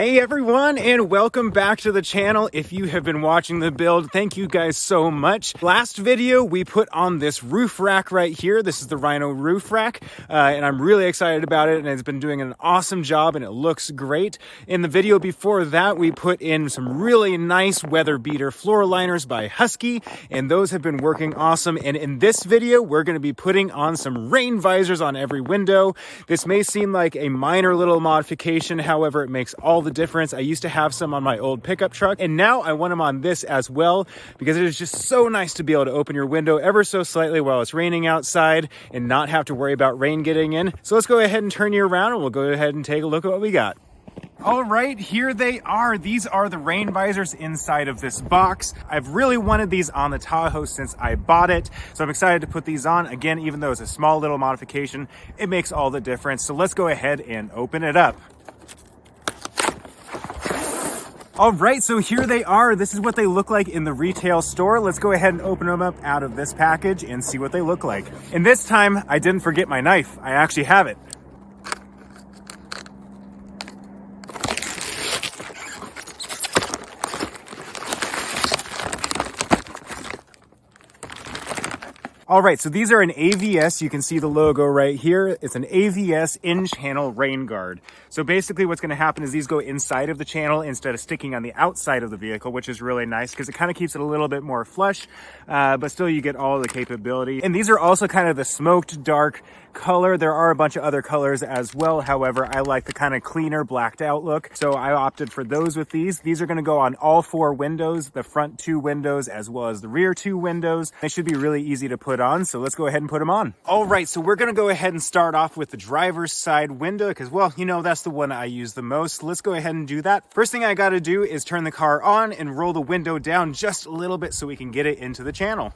Hey everyone, and welcome back to the channel. If you have been watching the build, thank you guys so much. Last video, we put on this roof rack right here. This is the Rhino roof rack, and I'm really excited about it, and it's been doing an awesome job, and it looks great. In the video before that, we put in some really nice weather beater floor liners by Husky, and those have been working awesome. And in this video, we're gonna be putting on some rain visors on every window. This may seem like a minor little modification, however, it makes all the difference. I used to have some on my old pickup truck, and now I want them on this as well because it is just so nice to be able to open your window ever so slightly while it's raining outside and not have to worry about rain getting in. So let's go ahead and turn you around and we'll go ahead and take a look at what we got. All right, here they are. These are the rain visors inside of this box. I've really wanted these on the Tahoe since I bought it, so I'm excited to put these on. Again, even though it's a small little modification, it makes all the difference. So let's go ahead and open it up. All right, so here they are. This is what they look like in the retail store. Let's go ahead and open them up out of this package and see what they look like. And this time, I didn't forget my knife. I actually have it. All right, so these are an AVS. You can see the logo right here. It's an AVS in-channel rain guard. So basically what's gonna happen is these go inside of the channel instead of sticking on the outside of the vehicle, which is really nice because it kind of keeps it a little bit more flush, but still you get all the capability. And these are also kind of the smoked dark color. There are a bunch of other colors as well. However, I like the kind of cleaner blacked out look, so I opted for those with these. These are gonna go on all four windows, the front two windows as well as the rear two windows. They should be really easy to put on, so let's go ahead and put them on. All right, so we're gonna go ahead and start off with the driver's side window because, well, you know, that's the one I use the most. Let's go ahead and do that. First thing I gotta do is turn the car on and roll the window down just a little bit so we can get it into the channel.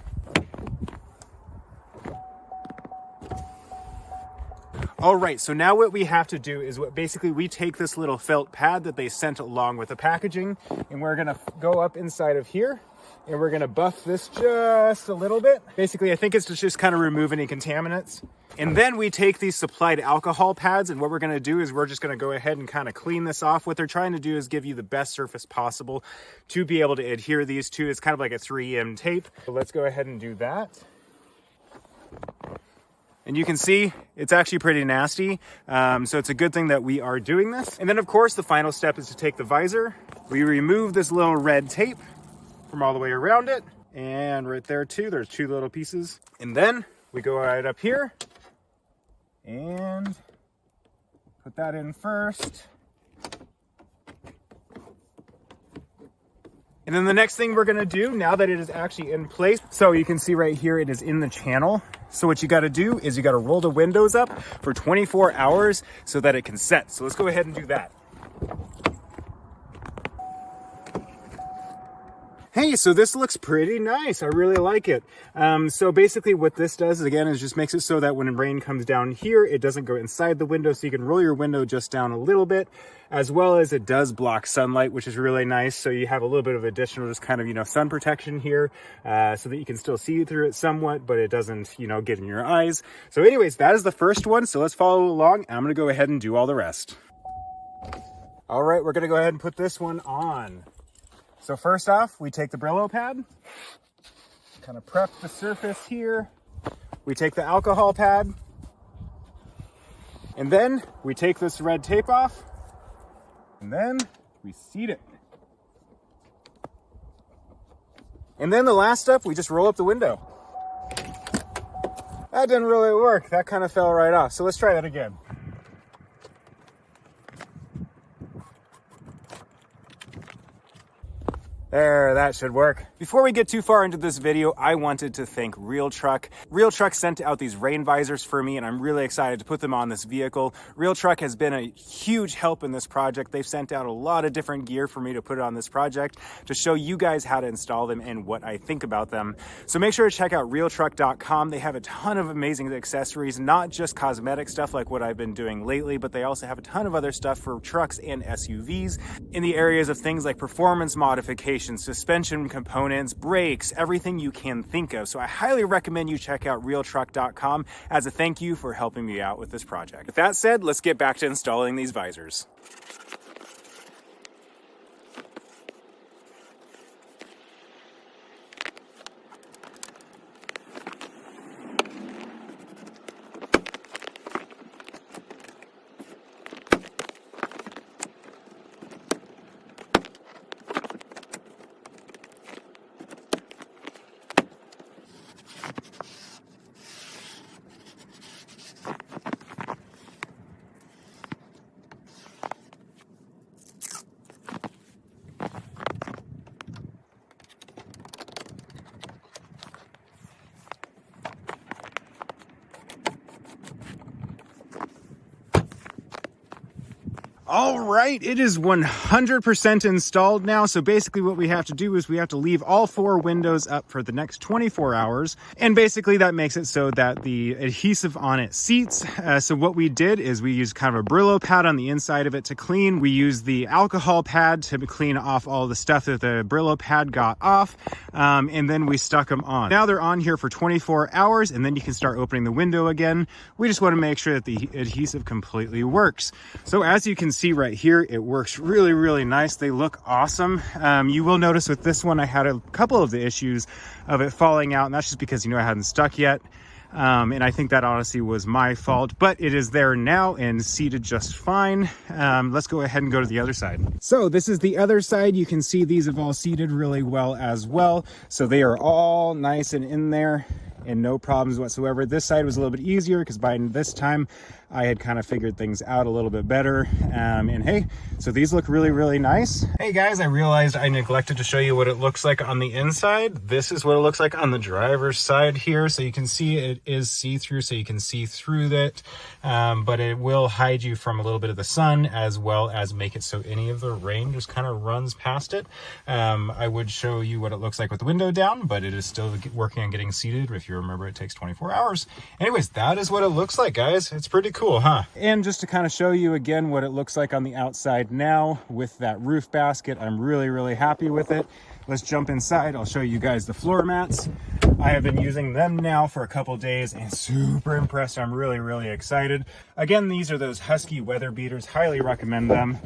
All right, so now what we have to do is basically we take this little felt pad that they sent along with the packaging, and we're gonna go up inside of here, and we're gonna buff this just a little bit. Basically, I think it's to just kind of remove any contaminants. And then we take these supplied alcohol pads, and what we're gonna do is we're just gonna go ahead and kind of clean this off. What they're trying to do is give you the best surface possible to be able to adhere these to. It's kind of like a 3M tape. So let's go ahead and do that. And you can see it's actually pretty nasty. So it's a good thing that we are doing this. And then of course, the final step is to take the visor. We remove this little red tape from all the way around it. And right there too, there's two little pieces. And then we go right up here and put that in first. And then the next thing we're gonna do now that it is actually in place, so you can see right here, it is in the channel. So what you gotta do is you gotta roll the windows up for 24 hours so that it can set. So let's go ahead and do that. Hey, so this looks pretty nice. I really like it. So basically what this does, again, is just makes it so that when rain comes down here, it doesn't go inside the window, so you can roll your window just down a little bit, as well as it does block sunlight, which is really nice. So you have a little bit of additional just kind of, you know, sun protection here, so that you can still see through it somewhat, but it doesn't, you know, get in your eyes. So anyways, that is the first one. So let's follow along. I'm gonna go ahead and do all the rest. All right, we're gonna go ahead and put this one on. So first off, we take the Brillo pad, kind of prep the surface here. We take the alcohol pad, and then we take this red tape off, and then we seat it. And then the last step, we just roll up the window. That didn't really work. That kind of fell right off. So let's try that again. There, that should work. Before we get too far into this video, I wanted to thank Real Truck. Real Truck sent out these rain visors for me, and I'm really excited to put them on this vehicle. Real Truck has been a huge help in this project. They've sent out a lot of different gear for me to put on this project to show you guys how to install them and what I think about them. So make sure to check out realtruck.com. They have a ton of amazing accessories, not just cosmetic stuff like what I've been doing lately, but they also have a ton of other stuff for trucks and SUVs in the areas of things like performance modification, suspension components, brakes, everything you can think of. So I highly recommend you check out realtruck.com as a thank you for helping me out with this project. With that said, let's get back to installing these visors. All right, it is 100% installed now. So basically what we have to do is we have to leave all 4 windows up for the next 24 hours. And basically that makes it so that the adhesive on it seats. So what we did is we used kind of a Brillo pad on the inside of it to clean. We used the alcohol pad to clean off all the stuff that the Brillo pad got off. And then we stuck them on. Now they're on here for 24 hours and then you can start opening the window again. We just want to make sure that the adhesive completely works. So as you can see right here, it works really, really nice. They look awesome. You will notice with this one, I had a couple of the issues of it falling out, and that's just because, I hadn't stuck yet. And I think that honestly was my fault, but it is there now and seated just fine. Let's go ahead and go to the other side. So this is the other side. You can see these have all seated really well as well. So they are all nice and in there and no problems whatsoever. This side was a little bit easier because by this time I had kind of figured things out a little bit better. And hey, so these look really, really nice. Hey guys, I realized I neglected to show you what it looks like on the inside. This is what it looks like on the driver's side here. So you can see it is see-through, so you can see through that. But it will hide you from a little bit of the sun as well as make it so any of the rain just kind of runs past it. I would show you what it looks like with the window down, but it is still working on getting seated. If you remember, it takes 24 hours. Anyways, that is what it looks like, guys. It's pretty cool, huh? And just to kind of show you again what it looks like on the outside now with that roof basket, I'm really, really happy with it. Let's jump inside. I'll show you guys the floor mats. I have been using them now for a couple days and super impressed. I'm really, really excited. Again, these are those Husky weather beaters. Highly recommend them.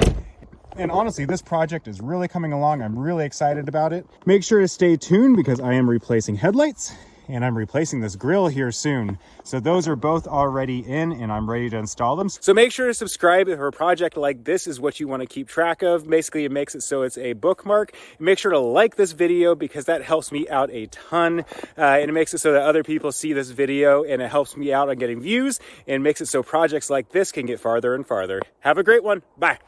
And honestly, this project is really coming along. I'm really excited about it. Make sure to stay tuned because I am replacing headlights and I'm replacing this grill here soon. So those are both already in and I'm ready to install them. So make sure to subscribe if a project like this is what you want to keep track of. Basically, it makes it so it's a bookmark. Make sure to like this video because that helps me out a ton. And it makes it so that other people see this video and it helps me out on getting views and makes it so projects like this can get farther and farther. Have a great one. Bye.